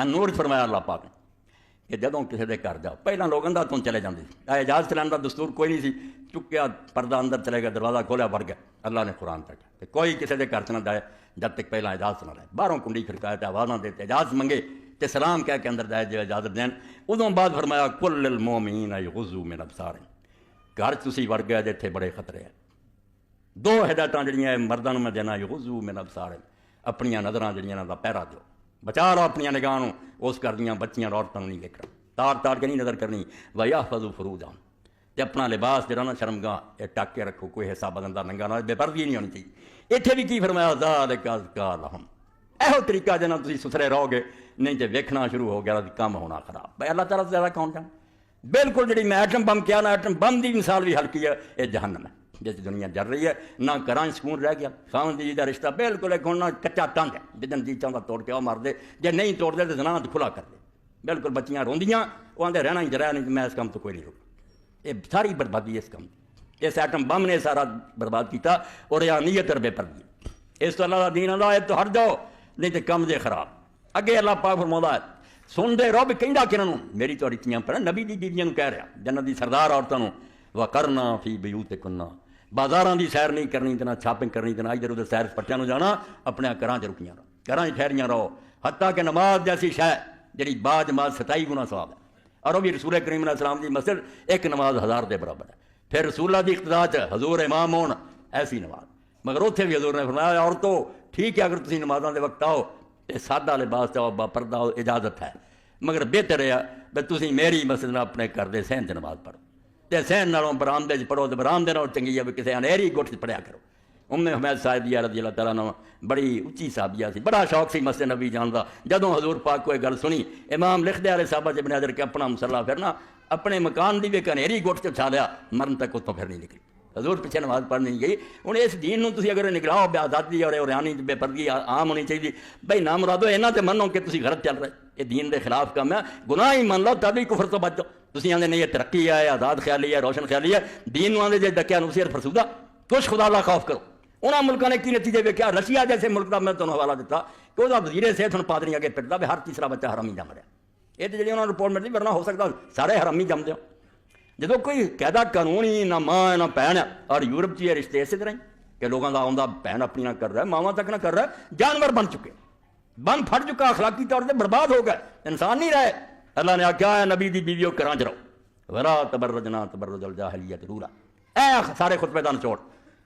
نور فرمایا اللہ پاک نے کہ جدوں کسی دے گھر جاؤ، پہلے لوگ اندر تو چلے جاتے تھے، اجازت لینے کا دستور کوئی نہیں سی، چکیا پردہ اندر چلے گیا، دروازہ کھولیا بڑھ گیا۔ اللہ نے قرآن تک کہ کوئی کسی دے گھر نہ جائے جب تک پہلے اجازت نہ لے، باہروں کنڈی کھڑکائے تے آواز نہ دیتے، اجازت منگے تے سلام کہہ کے اندر جائے جو اجازت دین۔ ادوں بعد فرمایا کل للمؤمنین یغضوا من ابصارہم، گھر تسی وڑ گیا جتھے بڑے خطرے ہیں۔ دو ہدایتاں جڑیاں مرداں نوں میں دینا، یغضوا من ابصارہم، اپنیاں نظراں جڑیاں انہاں دا پہرا دیو، بچا لو اپنیاں نگاہ نوں اس کردیاں بچیاں عورتاں نہیں ویکھنا، تار کے نہیں نظر کرنی، وَيَحْفَظُوا فُرُوجَهُمْ، تے اپنا لباس جڑا نا شرمگاہ یہ ٹک کے رکھو، کوئی حصہ بدن دا ننگا نہ، بے پردگی نہیں ہونی چاہیے۔ اتنے بھی کی فرمایا ذَلِكَ أَزْكَىٰ لَهُمْ، یہو طریقہ جنا تسی ستھرے رہو گے، نہیں تے ویکھنا شروع ہو گیا کام ہونا خراب۔ بھائی اللہ تعالیٰ سے زیادہ کون جانا؟ بالکل جڑی میں ایٹم بم کیا نا، ایٹم بم دی مثال بھی ہلکی ہے، یہ جہنم ہے جس دنیا جل رہی ہے، نہ گھراں سکون رہ گیا، خاوند جی دا رشتہ بالکل ایک ہونا کچا ٹنگ ہے، جدن جی چاہتا توڑ کے وہ مار دے، جے نہیں توڑ دے تو زنا کھلا کر دے، بالکل بچیاں روندیاں، وہ آدھے رہنا ہی رہا نہیں، میں اس کام تو کوئی نہیں رکا۔ یہ ساری بربادی ہے اس کام کی، اس ایٹم بم نے سارا برباد کیتا، اور یہ نیت اور بے پردگی۔ اس تو اللہ کا دین اللہ ہے تو ہٹ جاؤ، نہیں تو کم دے خراب۔ اگے اللہ پاک فرماتا ہے سن دے رب کہندا کنوں، میری تو رچیاں پر نبی دی بیویاں نوں کہہ رہا، جنت دی سردار عورتاں نوں، وَقَرْنَا فِي بُيُوتِكُنَّ، بازاراں دی سیر نہیں کرنی، تے نہ شاپنگ کرنی، تے نہ ادھر ادھر سیر سپاٹیاں نوں جانا، اپنے گھراں 'چ رکیاں رہو، گھراں 'چ ٹھہریاں رہو، حتیٰ کہ نماز جیسی شے جڑی با جماعت 27 گنا ثواب ہے، اور وہ بھی رسول کریم علیہ السلام دی مسجد ایک نماز 1000 دے برابر ہے۔ پھر رسول اللہ دی اقتداء 'چ حضور امام ہون ایسی نماز، مگر اتنے بھی حضور نے فرمایا عورتوں ٹھیک ہے اگر تسی نمازاں دے وقت آؤ تے سادہ لباس چاہو با پردہ ہو اجازت ہے، مگر بہتر ہے کہ تسی میری مسجد نہ اپنے گھر دے سہن تے نماز پڑھو، تے سہن نالوں برآمدے 'چ پڑھو، تے برآمدے نالوں چنگی ہے کہ کسی انہیری گٹھ 'ਚ پڑھیا کرو۔ حمید صاحبیہ رضی اللہ تعالیٰ عنہ بڑی اچھی صحابیہ سی، بڑا شوق سی مسجد نبی جان دا۔ جدوں حضور پاک کوئی گل سنی، امام لکھ دیا صحابہ ابن حجر کہ اپنا مصلا پھرنا اپنے مکان دی بھی ایک انہیری گٹھ 'ਚ اچھا لیا، مرن تک اتوں پھر نہیں نکلی، حضور پیچھے نماز پڑھنے نہیں گئی۔ ہوں اس دین نوں تسی اگر نگراؤ بے آزادی اور ریانی بے پردگی عام ہونی چاہیے، بھائی نہ مرادو اینا تے منو کہ تسی غلط چل رہے، یہ دین دے خلاف کام ہے، گناہ ہی من لو تب ہی کفر تو بچو۔ تسی آندے نہیں یہ ترقی ہے، آزاد خیالی ہے، روشن خیالی ہے، دین نوں آندے جے ڈکیا نصیحت فرسودہ، کچھ خدا اللہ خوف کرو۔ انہاں ملکوں نے کی نتیجے ویکھیا، رشیا جیسے ملک کا میں تمہیں حوالہ دیتا کہ وہ وزیر صحت ہن پادری اگے پٹدا بھی ہر تیسرا بچہ حرامی جم رہا، یہ تو جی انہوں نے رپورٹ ملتی، ورنہ ہو سکتا سارے حرامی جمدے ہو۔ جدو کوئی قاعدہ قانون ہی نہ ماں نہ بہن ہے، اور یورپ چ یہ رشتے اسی طرح کہ لوگوں کا آؤں بہن اپنی نہ کر رہا ہے، ماواں تک نہ کر رہا ہے، جانور بن چکے، بن پھٹ چکا، اخلاقی طور سے برباد ہو گئے، انسان نہیں رہے۔ اللہ نے آخیا ہے نبی دی بیویوں گھراں چ رہو، ولا تبرجنا تبرج الجاہلیت الاولی، اے سارے خطبے دا نچوڑ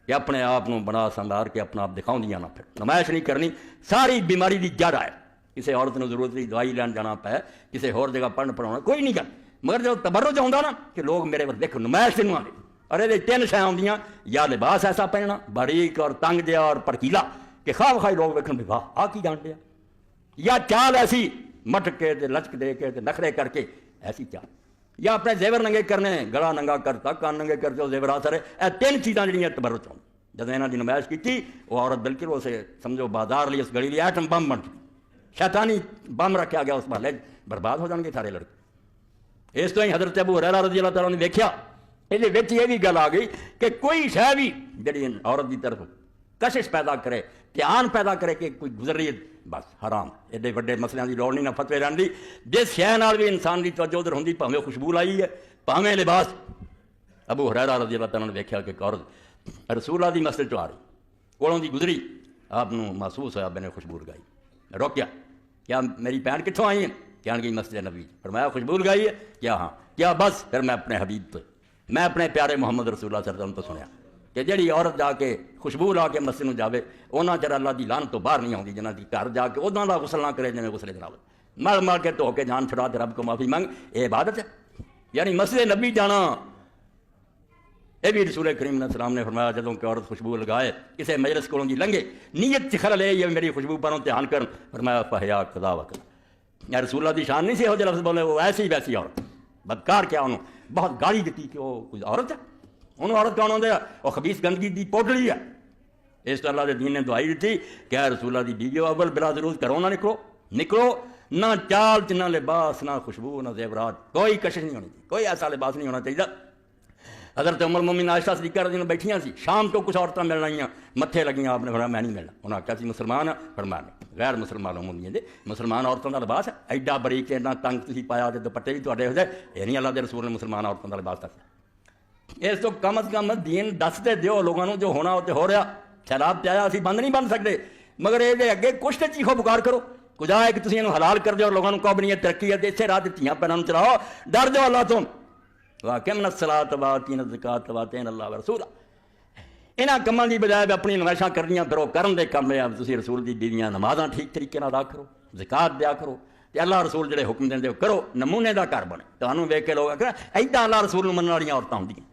کہ اپنے آپ کو بنا سنگار کے اپنا آپ دکھاؤ دیا نہ، پھر نمائش نہیں کرنی، ساری بیماری دی جڑ ہے۔ کسی عورت نے ضرورت نہیں دوائی لین جانا پے، کسی ہور جگہ پڑھن پڑھاؤنا کوئی نہیں کر، مگر جب تبرج آتا نا کہ لوگ میرے ور دیکھو نمائش نہیں آتے، اور یہ تین شے آدیاں، یا لباس ایسا پہننا باریک اور تنگ جہا اور پرکیلا کہ خواہ خواہ لوگ ویکھن بھی واہ آ کی جان دیا، یا چال ایسی مٹک کے لچک دے کے نخرے کر کے ایسی چال، یا اپنے زیور ننگے کرنے، گلا ننگا کرتا کان ننگے کرتے زیورات سارے، اے تین چیزاں جڑیاں تبرج آؤں۔ جب انہوں نے نمائش کی وہ عورت بالکل اسے سمجھو بازار لی اس گلی لی ایٹم بم بن چکی، شیطانی بم رکھا گیا اس محلے، برباد ہو جان گے سارے لڑکے۔ اس تو ہی حضرت ابو ہریرہ رضی اللہ تعالیٰ نے دیکھا، یہ بھی گل آ گئی کہ کوئی شے بھی جڑی عورت کی طرف کشش پیدا کرے، دھیان پیدا کرے کہ کوئی گزر رہی ہے، بس حرام، ایڈے وڈے مسئلے کی لوڑ نہیں، نہ فتوے رہن دی، جس شے نال بھی انسان کی توجہ ادھر ہوندی، بھاویں خوشبو لائی ہے بھاویں لباس۔ ابو ہریرہ رضی اللہ تعالیٰ نے دیکھا کہ ایک عورت رسول اللہ دی مسجد چ آ رہی، کولوں دی گزری، آپ محسوس ہوا میں نے خوشبو لگائی، روکیا، کیا میری بہن کتوں آئی ہے؟ کہنے گئی مسجد نبی، فرمایا خوشبو لگائی ہے؟ کیا ہاں، کیا بس؟ پھر میں اپنے حبیب تو، میں اپنے پیارے محمد رسول اللہ صلی اللہ علیہ وسلم تو سنیا کہ جڑی عورت جا کے خوشبو لا کے مسجد میں جاوے، انہاں چر اللہ دی لعنت تو باہر نہیں آتی، جنہاں دی گھر جا کے اداں دا غسل نہ کرے جویں غسل جناب، مر مر کے دھو کے جان چھڑا تے رب کو معافی منگ، یہ عبادت ہے؟ یعنی مسجد نبی جانا، یہ بھی رسول کریم علیہ السلام نے فرمایا جدوں کہ عورت خوشبو لگائے کسی مجلس کولوں دی لنگے، نیت چ خلل ہے یہ میری خوشبو پروں دھیان کرن، فرمایا فحیا قضا وقت، یا رسول اللہ دی شان نہیں سی ہو جو لفظ بولے وہ ایسی ویسی عورت، بدکار کیا انہوں بہت گالی دیتی کہ وہ کوئی عورت ہے، انہوں عورت کون ہوندے وہ خبیث گندگی دی پوٹلی ہے۔ اس تو اللہ دے دین نے دعائی دیتی کہ اے رسول اللہ دی بیویو اول بلا ضرور کرو نہ نکلو، نہ چال چ نہ لباس نہ خوشبو نہ زیورات، کوئی کشش نہیں ہونی چاہیے، کوئی ایسا لباس نہیں ہونا چاہیے حضرت ام المومنین عائشہ صدیقہ رضی اللہ عنہا بیٹھیاں سی، شام کو کچھ عورتیں ملن آئیاں، متھے لگیاں، آپ نے فرمایا میں نہیں ملنا۔ انہاں کہا سی مسلمان فرمایا نہیں، غیر مسلمانوں مومنین دے مسلمان عورتوں کا لباس ہے، ایڈا باریک تے اتنا تنگ تسی پایا تے دوپٹے بھی تہاڈے ہو جائے، یہ نہیں اللہ دے رسول نے مسلمان عورتوں کا لباس دسیا۔ اس تو کم از کم دین دس تے دیو لوگوں نوں، جو ہونا وہ تے ہو رہا۔ شراب پیا اسی بند نہیں بن سکتے، مگر یہ اگے کچھ تے چیخو پکار کرو، کجا ہے کہ تسی انہوں حلال کر دیو اور لوگوں کو کہو بنی ترقی ہے، اسے راہ دتیاں پیروں چلاؤ، ڈر جاؤ اللہ تو۔ واقعمن الصلاۃ وآتینا الزکاۃ وآطعنا اللہ ورسولہ، انہاں کماں دی بجائے اپنی نمائشاں کرنیاں پھر وہ کرن دے کم ہے۔ تسی رسول دی بیویاں نمازاں ٹھیک طریقے نال ادا کرو، زکات دیا کرو، تے اللہ رسول جڑے حکم دیندے ہو کرو، نمونے دا گھر بنے، تانوں ویکھ کے لوگ آکھن ایڈا اللہ رسول نوں منن والیاں عورتاں ہوندیاں۔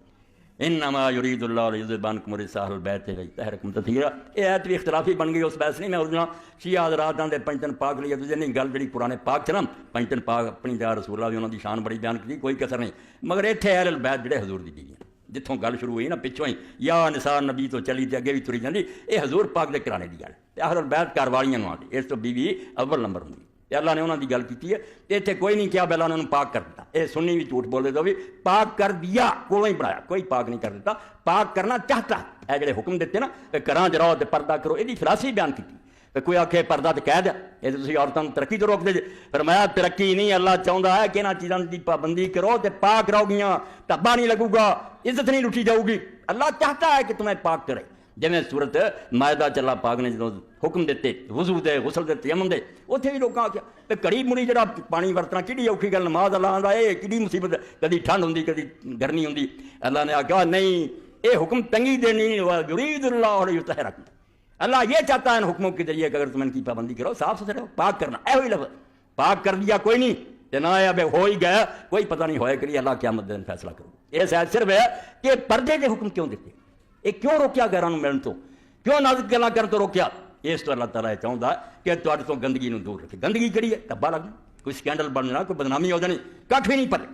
انما یرید اللہ لیذھب عنکم الرجس اہل البیت ویطہرکم تطہیرا، یہ ایت بھی اختلافی بن گئی، اس بحث نہیں میں اردنا شیعہ حضرات دے پنجتن پاک لیے دوجے نہیں، گل جڑی قرآن پاک چ نا پنجتن پاک اپنی جا رسول اللہ دی انہاں دی شان بڑی بیان کی، کوئی کسر نہیں، مگر ایتھے اہل البیت جڑے حضور دی بیویاں جتھوں گل شروع ہوئی نا پچھوں ہی یا نثار نبی تو چلی تے اگے بھی تری جاندی، یہ حضور پاک دے کرانے دی گل تے اہل البیت گھر والیاں نوں آندی، اس تو بیوی اول نمبر ہوندی تے اللہ نے انہاں دی گل کیتی ہے، ایتھے کوئی نہیں کیا بیلا انہاں نوں پاک کر دیتا، اے سنی بھی جھوٹ بول دے تو بھی پاک کر دیا، کوئی بنایا، کوئی پاک نہیں کر دیتا، پاک کرنا چاہتا، اے جڑے حکم دیتے نا کہ گھراں چ رہو تے پردہ کرو، یہ فلاسفی بیان کیتی کہ کوئی آکھے پردہ تے قید ہے، یہ تسی عورتاں نوں ترقی تو روک دے جے، فرمایا ترقی نہیں، اللہ چاہندا ہے کہ انہاں چیزاں دی پابندی کرو تے پاک رہو گیاں، دھبا نہیں لگو گا، عزت نہیں لٹی جاؤ گی، اللہ چاہتا ہے کہ تمہیں پاک کرے۔ جویں صورت مائدہ چ اللہ پاک نے جدوں حکم دیتے وضو دے غسل دے تیمم دے، اوتھے بھی لوکاں آکھیا تے کڑی مڑی جڑا پانی ورتنا کڈی اوکھی گل، نماز اللہ آندا اے کڈی مصیبت، کدی ٹھنڈ ہوندی کدی گرمی ہوندی، اللہ نے آکھیا نہیں اے حکم تنگی دینی، یرید اللہ لیطہرکم، اللہ یہ چاہتا ہے ان حکموں کے ذریعے کہ اگر تم ان کی پابندی کرو، صاف ستھرے ہو، پاک کرنا، اے ہوئی لفظ پاک کر دیا کوئی نہیں تے نہ اب ہو ہی گیا، کوئی پتہ نہیں ہوئے کہ اللہ قیامت دن فیصلہ کرو۔ یہ شاید صرف ہے کہ پردے کے حکم کیوں دیتے، یہ کیوں روکیا گھراں نوں ملن تو، کیوں نازک گلاں کرن تو روکیا، اس تو اللہ تعالیٰ چاہتا ہے کہ تواڈے تو گندگی نوں دور رکھے۔ گندگی کہڑی ہے؟ دھبا لگنا، کوئی سکینڈل بننا، کوئی بدنامی ہو جانی، کھ بھی نہیں پتہ۔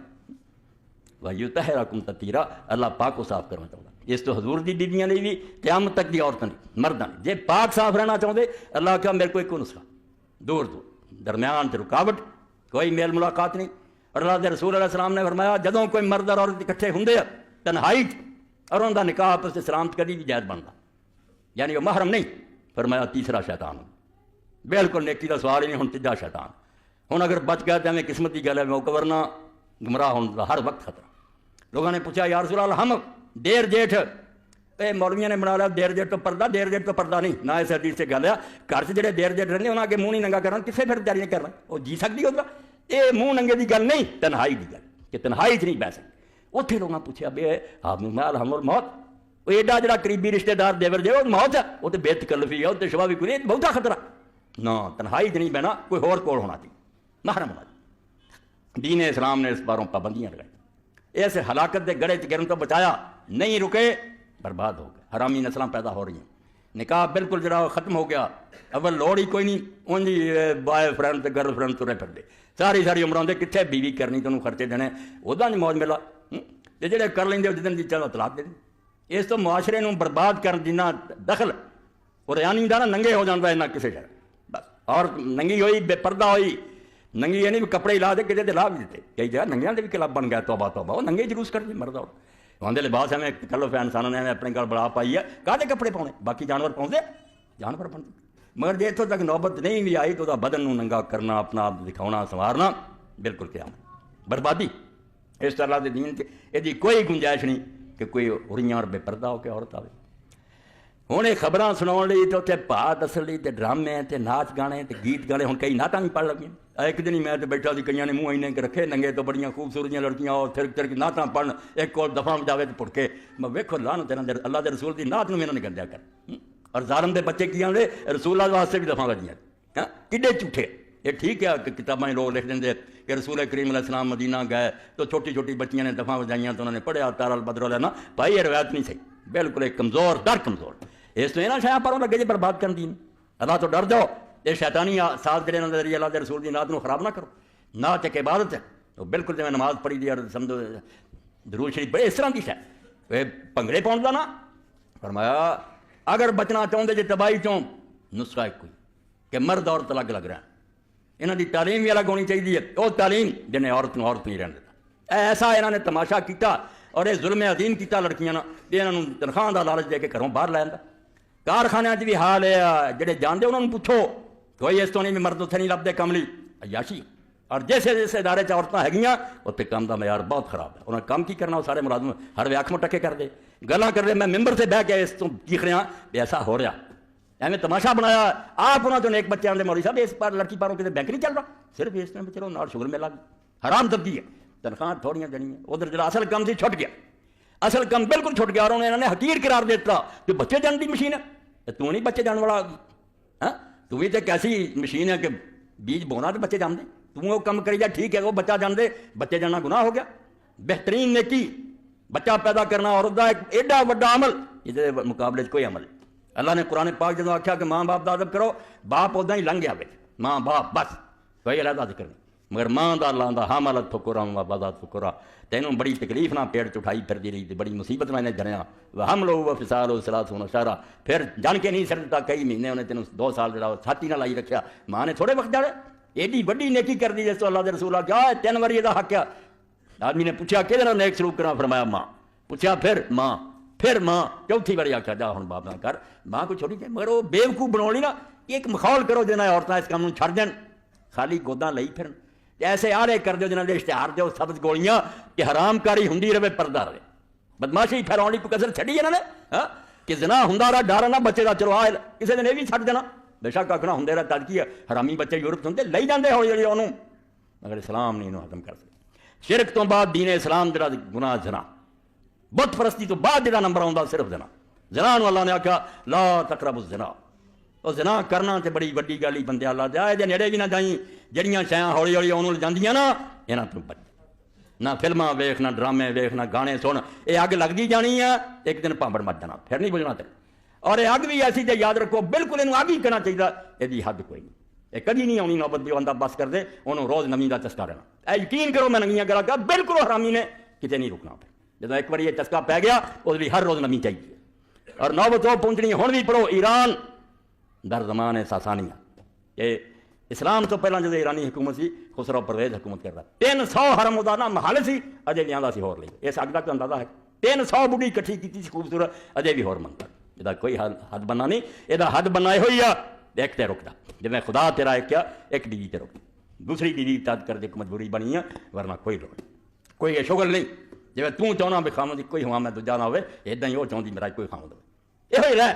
وَیُطَہِّرَکُم تَطْہِیرًا، اللہ پاک کو صاف کرنا چاہتا ہے۔ اس تو حضور دی بیویاں نے بھی قیامت تک دی عورتاں نے مرداں نے جے پاک صاف رہنا چاہتے، اللہ کہا میرے کو ایک نسخہ، دور دور درمیان تے رکاوٹ، کوئی میل ملاقات نہیں۔ اور اللہ دے رسول علیہ السلام نے فرمایا جدوں کوئی مرد اور عورت اکٹھے ہوندے تنہائی اور ان کا نکاح آپس سے سلامت کدی بھی جائز بنتا، یعنی وہ محرم نہیں۔ فرمایا تیسرا شیطان، بالکل نیکی کا سوال ہی نہیں، ہن تیجا شیطان۔ ہن اگر بچ گیا تو ہمیں قسمت کی گل ہے، موقع ورنہ گمراہ ہونے کا ہر وقت خطرہ۔ لوگوں نے پوچھا یا رسول اللہ ہم دیر جیٹھ، اے مولویاں نے بنا لیا دیر جیٹ تو پردہ، دیر جیٹ تو پردہ نہیں، نہ اس حدیث سے گل ہے۔ گھر سے جڑے دیر جیٹ رہتے انہوں کے منہ نہیں ننگا کرنا، کسے پھر تیاریاں کرنا، وہ جی سکتی ہوگا، یہ منہ ننگے کی گل نہیں، تنہائی کی گل کہ تنہائی چ نہیں بہ سکتے۔ اتنے لوگوں نے پوچھا بے آپ الحم الموت، وہ ایڈا جڑا قریبی رشتے دار دیور جے وہ موت ہے، وہ تو بے تکلفی ہے، وہ تو شبہ بھی کوئی نہیں، بہتا خطرہ نہ تنہائی چ نہیں بہنا، کوئی ہور کول ہونا چاہیے، محرم ہونا چاہیے۔ دین اسلام نے اس باروں پابندیاں لگائی، ایسے ہلاکت دے گڑے چ گرن تو بچایا، نہیں رکے برباد ہو گئے، حرامی نسلاں پیدا ہو رہی ہیں، نکاح بالکل جڑا ختم ہو گیا، اول لوڑ ہی کوئی نہیں، اونجی بوائے فرینڈ تے گرل فرینڈ ترے پھردے ساری عمر آدھے کتنے بیوی کرنی تینوں خرچے دینے، ادا نہیں موج ملا، تے جڑے کر لیں جدن جی چلو طلاق دے دیں۔ اس تو معاشرے نوں برباد کرن جنہ دخل اور ریانی دا نا ننگے ہو جاتا ہے نہ کسی شہر، بس اور ننگی ہوئی بے پردہ ہوئی، ننگی یہ نہیں کپڑے لا دے کسی دے لا بھی دیتے، کئی جگہ ننگیاں دے بھی کلب بن گیا، توبہ توبہ، وہ ننگے جلوس کر دے مرد اور آدھے لباس ہمیں کلو فین انسانوں نے ہمیں اپنے گھر بڑا پائی ہے، کہتے کپڑے پاؤنے، باقی جانور پاؤندے جانور پاؤندے، مگر جی اتوں تک نوبت نہیں بھی آئی تو بدن نوں ننگا کرنا، اپنا دکھاؤنا سنوارنا بالکل کیا بربادی۔ اس طرح کے دین یہ کوئی گنجائش نہیں کہ کوئی اڑیاں اور بے پردہ ہو کے عورت آئے۔ ہوں یہ خبراں سناؤ لی تو اتنے پا دسن لی تے ڈرامے تے ناچ گانے تے گیت گانے، ہوں کئی نعتاں بھی پڑھ لگی۔ ایک دن ہی میں تو بیٹھا سی، کئی نے منہ اینے کے رکھے ننگے تو بڑیاں خوبصورت لڑکیاں اور تھرک نعتاں پڑھن، ایک اور دفعہ جاوے تو پڑکے، میں ویکھو لعنت اللہ دے رسول دی نعت نوں میرے نے گندیا کر، اور ظالم دے بچے کی آندے رسول اللہ واسطے بھی دفعہ لگیاں، ہاں کڈے جھوٹے۔ یہ ٹھیک ہے کہ کتابیں لوگ لکھ دیں کہ رسول کریم علیہ السلام مدینہ گئے تو چھوٹی چھوٹی بچیاں نے دفعہ بجائیاں تو انہوں نے پڑھیا تارا البدر لینا، بھائی یہ روایت نہیں صحیح، بالکل ایک کمزور در کمزور۔ اس تو یہ نہ شاید پروں لگے جی برباد کر دین، اللہ تو ڈر جاؤ، یہ شیطانی ساتھ جڑے نظریے اللہ دے رسول دی نعت نو خراب نہ کرو۔ نعت ایک عبادت ہے، تو بالکل جی نماز پڑھی دی اور سمجھو درود شریف بڑے اس طرح کی شاید بھنگڑے پاؤن دا نا۔ فرمایا اگر بچنا چاہتے جی تباہی چوں نسخہ ایک کوئی کہ مرد عورت الگ لگ رہا ہے، انہوں دی تعلیم بھی الگ ہونی چاہیے، وہ تعلیم جنہیں عورت نہیں رہن دیتا۔ ایسا انہوں نے تماشا کیتا اور یہ ظلم عظیم کیتا لڑکیاں نا بھی انہاں نوں تنخواہ دا لالچ دے کے گھروں باہر لے آندا. کارخانیاں 'چ بھی حال ہے جڑے جاندے انہاں نوں پوچھو کوئی اس تو نہیں بھی مرد اتنے نہیں لبدے کم لئی عیاشی. اور جیسے جیسے ادارے چ عورتیں ہیگیاں اتنے کام دا معیار بہت خراب ہے. انہوں نے کام کی کرنا وہ سارے ملازم ہر وے اکھ مٹکے کر دے گلاں کر دے. میں ممبر سے بہ کے اس تو چیخ رہا بھی ایسا ہو رہا ایویں تماشا بنایا. آپ انہوں نے ایک بچے آدھے مولوی صاحب اس پر لڑکی پاروں کسی بینک نہیں چل رہا صرف اس طرح بچے نال شغل میلا حرام دبی ہے تنخواہ تھوڑیاں جنیاں ادھر جڑا اصل کام سی چھٹ گیا. اصل کام بالکل چھٹ گیا اور انہوں نے حقیر قرار دیتا کہ بچے جان دی مشین ہے. تو نہیں بچے جان والا تو بھی تو ایک ایسی مشین ہے کہ بیج بونا تو بچے جان دے. تم وہ کم کری جا ٹھیک ہے وہ بچہ جان دے بچے جاننا گناہ ہو گیا. بہترین نیکی بچہ پیدا کرنا عورت کا ایک ایڈا وڈا عمل یہ مقابلے کوئی عمل. اللہ نے قرآن پاک جدوں آخیا کہ ماں باپ کا ادب کرو باپ ادا ہی لنਘ گیا بچ ماں باپ بس کوئی علیحدہ ذکر نہیں. مگر ماں دا اللہ دا حاملت فکرا وبدت فکرا تینوں بڑی تکلیف نہ پیڑ چٹھائی پھردی رہی بڑی مصیبت میں نے جنیا ہم لوگ فسال و سلاسون شہرا پھر جان کے نہیں سرتا کئی مہینے انہیں تینوں 2 سال جڑا چھاتی نہ لائی رکھیا. ماں نے تھوڑے وقت جانے ایڈی وڈی نیکی کر دی جس تو اللہ دے رسول کیا 3 واری یہ حق ہے. آدمی نے پوچھا کہ نیک سلوک کرنا فرمایا ماں. پوچھا پھر ماں چوتھی باری آخیا جا ہوں باپ نہ کر ماں کو چھوڑی جائے. مگر وہ بےوقوف بنا لی نا ایک ماحول کرو جنہیں عورتیں اس کام چھڑ دین خالی گوداں لئی پھرن ایسے آرے کر دو جنہوں نے اشتہار دو سبز گولیاں کہ حرام کاری ہوں رہے پردہ رہے بدماشی پھیلاؤ کو کسر چڑی انہوں نے کہ زنا ہوں رہا ڈر نہ بچے کا چلو آ کسی نے یہ بھی چھڈ دینا بے شک آخنا ہوں رہا تج کی حرامی بچے یورپ ہوں لے جاندے ہولی ہولی انہوں مگر اسلام نہیں انہوں ختم کر سکتے. شرک تو بعد دین اسلام جڑا گناہ زنا بت پرستی تو بعد جڑا نمبر آتا صرف زنا. زنا نو اللہ نے آخیا لا تقربوا الزنا. وہ زنا کرنا تے بڑی وڈی گل ہی بندے اللہ دے آئے جے نیڑے بھی نہ جائیں جڑیاں شیاں ہولی ہولی انہوں جاندیاں نا یہاں تو بچ نہ فلماں ویکھ نہ ڈرامے ویکھ نہ گانے سن. یہ اگ لگتی جانی ہے ایک دن پانبڑ مر جانا پھر نہیں بجنا تیرے. اور یہ اگ بھی ایسی جے یاد رکھو بالکل یہ اگ ہی کرنا چاہیے یہ حد کوئی نہیں. یہ کدی نہیں آنی نوبت بھی بندہ بس کر دے انہوں روز نمی کا چسکا رہنا. اے یقین کرو میں نمیاں گلا کیا بالکل حرامی نے کتنے نہیں رکنا. پھر جب ایک بار یہ چسکا پی گیا اس بھی ہر روز نمی چاہیے. اور نوبت وہ پہنچنی ہوں بھی پڑھو ایران در زمان ساسانیہ یہ اسلام تو پہلے جب ایرانی حکومت سی خسرو پرویز حکومت کرتا 300 حرم دا نا محل سی اجے بھی آندا سی ہور لئی. اس اگ دا اندازہ ہے 300 بڑھی کٹھی کیتی سی خوبصورت اجے بھی ہور منگتا. یہ کوئی حد بننا نہیں یہ حد بنائے ہوئی ہے ایک تے رکتا جب میں خدا تیرا ایک کیا ایک بیوی تے رکتا دوسری بیوی تد کر دے مجبوری بنی ہے ورنہ کوئی روک کوئی یہ شغل نہیں. جی تو چاہنا بھی خامد کوئی ہوا میں دوجا نہ ہوئے ادا ہی وہ چاہتی میرا کوئی خامد ہوئے یہ رہ.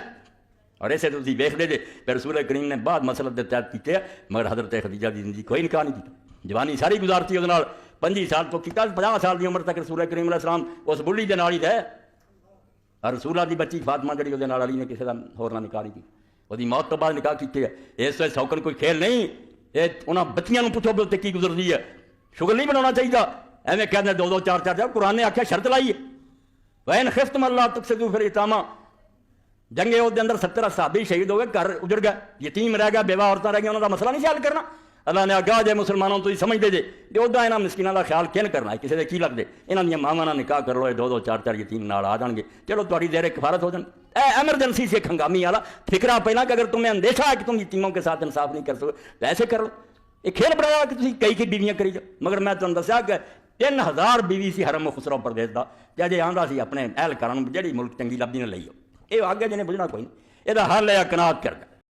اور اسے تھی ویخ دے پھر رسول کریم نے بعد مسلط دے تحت کیتے مگر حضرت خدیجہ دی زندگی کوئی نکاح نہیں کیتا. جوانی ساری گزارتی وہ 25 سال تو کیتا 50 سال کی عمر تک رسول کریم علیہ السلام اس بڑھی دے نال ہی رہے. اور رسولہ دی بچی فاطمہ جڑی وہ علی نے کسی کا ہور نہ نکاح نہیں کی وہ موت تو بعد نکاح کیتے ہے. اس وقت سوکن کوئی کھیل نہیں. یہ انہوں بچیاں پوچھو بھی اتنے کی گزرتی ہے شغل نہیں بنانا چاہیے. ایویں کہتے 2 4 4 قرآن نے آخیا شرط لائی ہے وین خفتم اللہ تقسطوا فی الیتامی. جنگ عہد اندر 70 صحابی شہید ہو گئے گھر اجڑ گیا یتیم رہ گیا بیوہ عورتیں رہ گئی انہوں کا مسئلہ نہیں حل کرنا. اللہ نے آگاہ جے مسلمانوں تو سمجھ دے جے ادا یہاں مسکینوں کا خیال کن کرنا ہے کسی کے کی لگتے یہاں دیا ماواں نہ نکاح کر لو 2 4 4 یتیم نال آ جان گے چلو تاری زیر کفارت ہو جان. ایمرجنسی سے ایک ہنگامی والا فکرہ پہلا کہ اگر تمہیں اندیشہ ہے کہ تم یتیموں کے ساتھ انصاف نہیں کر سکتے ایسے کر لو. یہ کھیل بڑھایا کہ تم کئی بیویاں کری جاؤ. مگر میں تمہیں دسیا کہ 3000 بیوی سی حرم خسرو پرویز کا جی آندا سی اپنے اہلکاروں جہی ملک چنگی لبھی نہ لئی. یہ آگے جنہیں بجنا کوئی نہیں یہ حل ہے کناعت کر